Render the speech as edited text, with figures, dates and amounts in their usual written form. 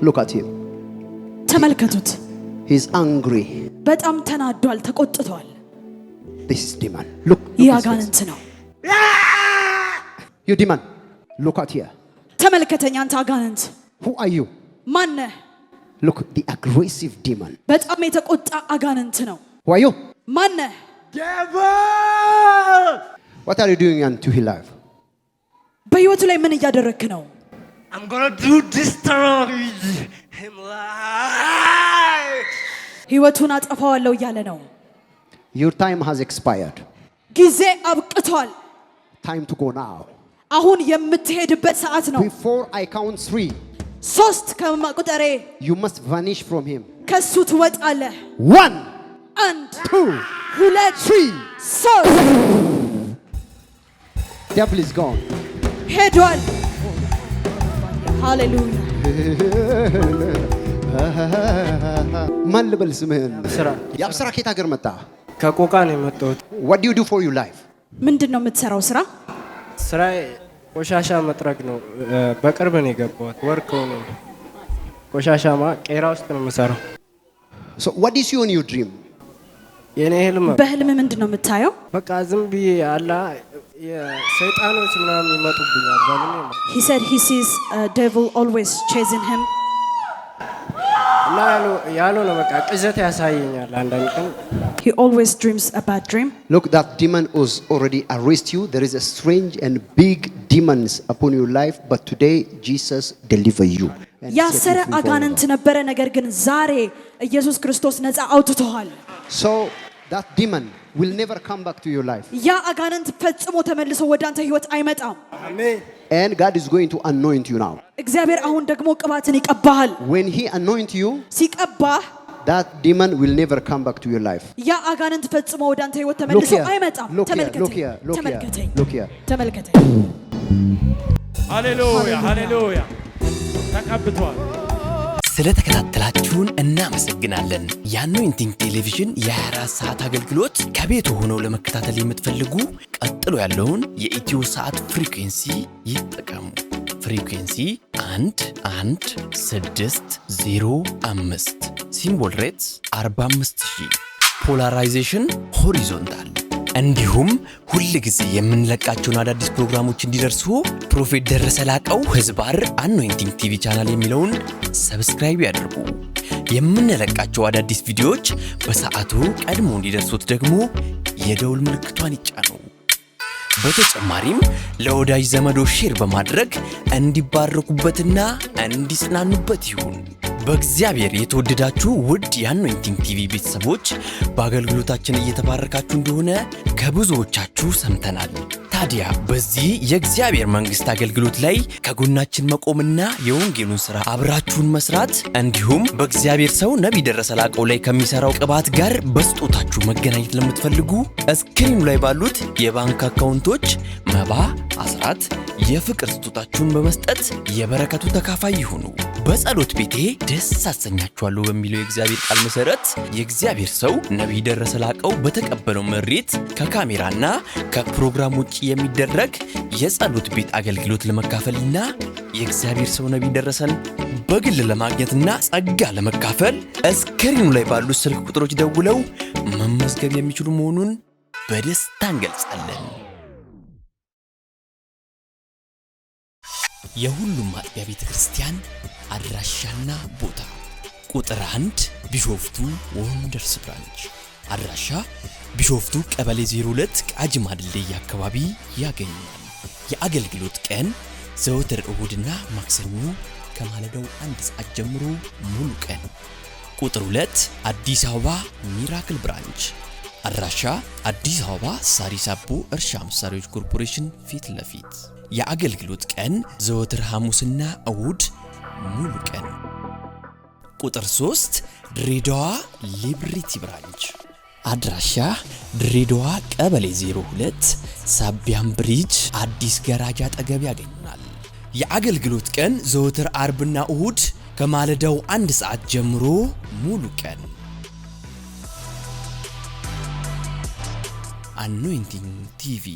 Look at him. ተመልከቱት። He's angry. በጣም ተናዷል፣ ተቆጥቷል። This is demon. Look. ያጋንንት ነው። You demon. Look at here. ተመልከተኝ አንተ አጋንንት። Who are you? ማን ነህ? Look, the aggressive demon. በጣም የተቆጣ አጋንንት ነው። Who are you? ማን ነህ? Devil! What are you doing unto his life? በህይወቱ ላይ ምን እያደረክ ነው? I'm gonna do destroy him life. ህይወቱን አጠፋዋለሁ እያለ ነው። Your time has expired. ጊዜ አብቅቷል። Time to go now. አሁን የምትሄድበት ሰዓት ነው። Before I count 3, 3 ከመቁጠሬ you must vanish from him. ከሱ ትወጣለህ። 1, 1 2, 2 3. 3 Devil is gone. ሄዷል። ሃሌሉያ። ማን ልበል ስምህን? ስራ የአብስራ ከየት ሀገር መጣ? ከቆቃ ነው የመጣሁት። What do you do for your life? ምንድነው የምትሰራው ስራ? ስራ ቆሻሻ መጥረግ ነው። በቅርብ ነው የገባሁት። ወርክ ሆነ ቆሻሻማ ቄራ ውስጥ ነው የምሰራው። So what is you in your dream? የኔ ህልም በህልም ምንድነው የምታየው? በቃ ዝም ብዬ አላ የሰይጣኖች ምናምን ይመጡብኛል። በምን He said he sees a devil always chasing him. እና ያልሆነ በቃ ቅዠት ያሳየኛል አንዳንድ ቀን። He always dreams a bad dream. Look, that demon was already arrest you. There is a strange and big demons upon your life, but today Jesus deliver you. ያሰረ አጋንንት ነበረ፣ ነገር ግን ዛሬ ኢየሱስ ክርስቶስ ነፃ አውጥቶሃል። So that demon will never come back to your life. ያ አጋንንት ፈጽሞ ተመልሶ ወደ አንተ ህይወት አይመጣም። አሜን። And God is going to anoint you now. እግዚአብሔር አሁን ደግሞ ቅባትን ይቀባሃል። When he anoint you, ሲቀባህ that demon will never come back to your life. ያ አጋንንት ፈጽሞ ወደ አንተ ህይወት Look ተመልሶ here. አይመጣም። Look here. ተመልከተኝ፣ Look here. Look here. ተመልከተኝ፣ Look here. ተመልከተኝ። ሃሌሉያ ሃሌሉያ። ተቀብቷል። ስለተከታተላችሁን እናመሰግናለን። የአኖይንቲንግ ቴሌቪዥን የ24 ሰዓት አገልግሎት ከቤት ሆነው ለመከታተል የምትፈልጉ ቀጥሎ ያለውን የኢትዮ ሰዓት ፍሪኩዌንሲ ይጠቀሙ። ፍሪኩዌንሲ 11605 ሲምቦል ሬትስ 45000 ፖላራይዜሽን ሆሪዞንታል። እንዲሁም ሁል ጊዜ የምንለቃቸውን አዳዲስ ፕሮግራሞች እንዲደርሱ ፕሮፌት ደረሰ ላቀው ህዝባር አኖይንቲንግ ቲቪ ቻናል የሚለውን ሰብስክራይብ ያድርጉ። የምንለቃቸው አዳዲስ ቪዲዮዎች በሰዓቱ ቀድሞ እንዲደርሱት ደግሞ የደውል ምልክቷን ይጫኑ። በተጨማሪም ለወዳጅ ዘመዶ ሼር በማድረግ እንዲባረኩበትና እንዲጽናኑበት ይሁን። በእግዚአብሔር የተወደዳችሁ ውድ የአኖይንቲንግ ቲቪ ቤተሰቦች በአገልግሎታችን እየተባረካችሁ እንደሆነ ከብዙዎቻችሁ ሰምተናል። ታዲያ በዚህ የእግዚአብሔር መንግስት አገልግሎት ላይ ከጎናችን መቆምና የወንጌሉን ሥራ አብራችሁን መስራት እንዲሁም በእግዚአብሔር ሰው ነቢይ ደረሰ ላቀው ላይ ከሚሰራው ቅባት ጋር በስጦታችሁ መገናኘት ለምትፈልጉ እስክሪኑ ላይ ባሉት የባንክ አካውንቶች መባ፣ አስራት፣ የፍቅር ስጦታችሁን በመስጠት የበረከቱ ተካፋይ ይሁኑ። በጸሎት ቤቴ ደስ አሰኛችኋለሁ በሚለው የእግዚአብሔር ቃል መሰረት የእግዚአብሔር ሰው ነቢይ ደረሰ ላቀው በተቀበለው መሬት ከካሜራና ከፕሮግራም ውጪ የሚደረግ የጸሎት ቤት አገልግሎት ለመካፈልና የእግዚአብሔር ሰው ነቢይ ደረሰን በግል ለማግኘትና ጸጋ ለመካፈል እስክሪኑ ላይ ባሉት ስልክ ቁጥሮች ደውለው መመዝገብ የሚችሉ መሆኑን በደስታ እንገልጻለን። የሁሉም አጥቢያ ቤተክርስቲያን አድራሻና ቦታ ቁጥር 1 ቢሾፍቱ ወንደርስ ብራንች አድራሻ ቢሾፍቱ ቀበሌ 02 ቃጂማ ድልድይ አካባቢ ያገኛል። የአገልግሎት ቀን ዘወትር እሁድና ማክሰኞ ከማለዳው 1 ሰዓት ጀምሮ ሙሉ ቀን። ቁጥር 2 አዲስ አበባ ሚራክል ብራንች አድራሻ አዲስ አበባ ሳሪስ አቦ እርሻ መሳሪያዎች ኮርፖሬሽን ፊት ለፊት። የአገልግሎት ቀን ዘወትር ሐሙስና እሁድ ሙሉ ቀን። ቁጥር 3 ድሬዳዋ ሊብሪቲ ብራንች አድራሻ ድሬዳዋ ቀበሌ 02 ሳቢያም ብሪጅ አዲስ ገራጃ አጠገብ ያገኙናል። የአገልግሎት ቀን ዘወትር አርብና እሁድ ከማለዳው 1 ሰዓት ጀምሮ ሙሉ ቀን። አኖይንቲንግ ቲቪ